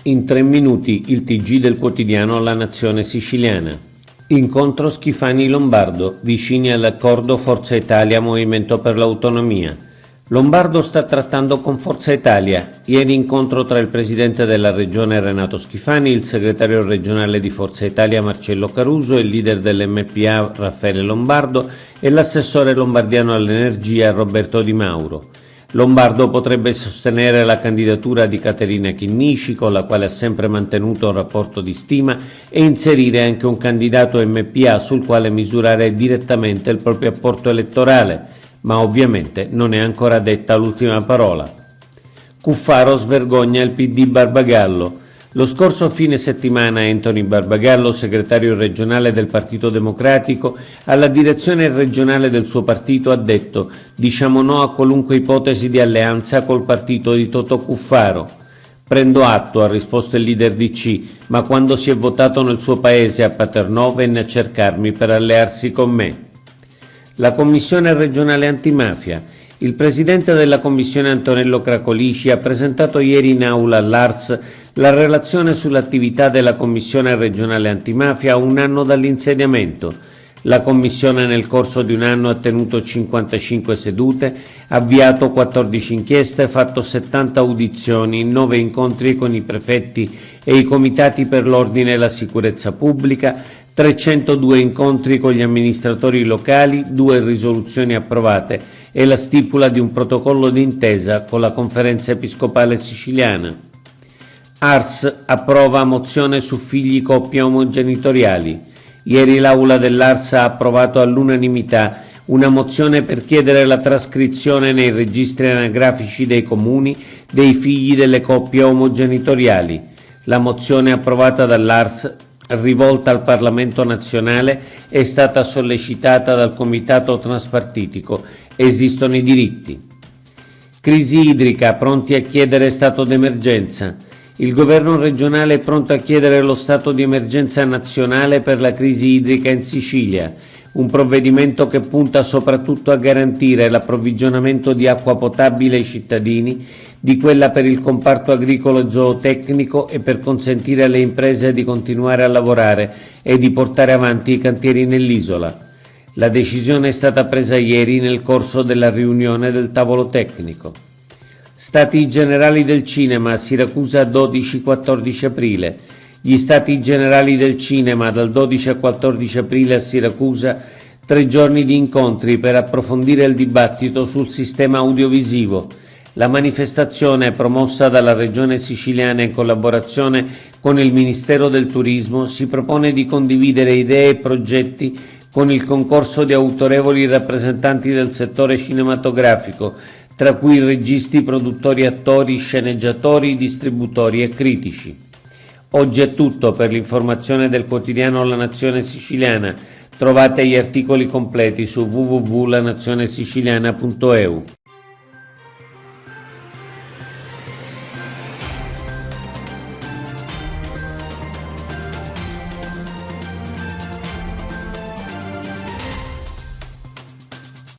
In 3 minuti il TG del quotidiano La Nazione Siciliana. Incontro Schifani-Lombardo, vicini all'accordo Forza Italia-Movimento per l'Autonomia. Lombardo sta trattando con Forza Italia. Ieri incontro tra il presidente della regione Renato Schifani, il segretario regionale di Forza Italia Marcello Caruso, il leader dell'MPA Raffaele Lombardo e l'assessore lombardiano all'energia Roberto Di Mauro. Lombardo potrebbe sostenere la candidatura di Caterina Chinnici, con la quale ha sempre mantenuto un rapporto di stima, e inserire anche un candidato MPA sul quale misurare direttamente il proprio apporto elettorale, ma ovviamente non è ancora detta l'ultima parola. Cuffaro svergogna il PD Barbagallo. Lo scorso fine settimana Anthony Barbagallo, segretario regionale del Partito Democratico, alla direzione regionale del suo partito ha detto: «Diciamo no a qualunque ipotesi di alleanza col partito di Totò Cuffaro». «Prendo atto», ha risposto il leader DC, «ma quando si è votato nel suo paese a Paternò venne a cercarmi per allearsi con me». La Commissione regionale antimafia. Il presidente della Commissione Antonello Cracolici ha presentato ieri in aula all'Ars la relazione sull'attività della Commissione regionale antimafia a un anno dall'insediamento. La Commissione nel corso di un anno ha tenuto 55 sedute, avviato 14 inchieste, fatto 70 audizioni, 9 incontri con i prefetti e i comitati per l'ordine e la sicurezza pubblica, 302 incontri con gli amministratori locali, 2 risoluzioni approvate e la stipula di un protocollo d'intesa con la Conferenza Episcopale Siciliana. Ars approva mozione su figli coppie omogenitoriali. Ieri l'aula dell'Ars ha approvato all'unanimità una mozione per chiedere la trascrizione nei registri anagrafici dei comuni dei figli delle coppie omogenitoriali. La mozione approvata dall'Ars, rivolta al Parlamento nazionale, è stata sollecitata dal Comitato Transpartitico. Esistono i diritti. Crisi idrica, pronti a chiedere stato d'emergenza. Il governo regionale è pronto a chiedere lo stato di emergenza nazionale per la crisi idrica in Sicilia, un provvedimento che punta soprattutto a garantire l'approvvigionamento di acqua potabile ai cittadini, di quella per il comparto agricolo e zootecnico e per consentire alle imprese di continuare a lavorare e di portare avanti i cantieri nell'isola. La decisione è stata presa ieri nel corso della riunione del tavolo tecnico. Stati generali del cinema a Siracusa 12-14 aprile. Gli Stati generali del cinema dal 12 al 14 aprile a Siracusa, 3 giorni di incontri per approfondire il dibattito sul sistema audiovisivo. La manifestazione, promossa dalla Regione Siciliana in collaborazione con il Ministero del Turismo, si propone di condividere idee e progetti con il concorso di autorevoli rappresentanti del settore cinematografico, tra cui registi, produttori, attori, sceneggiatori, distributori e critici. Oggi è tutto. Per l'informazione del quotidiano La Nazione Siciliana trovate gli articoli completi su www.lanazionesiciliana.eu.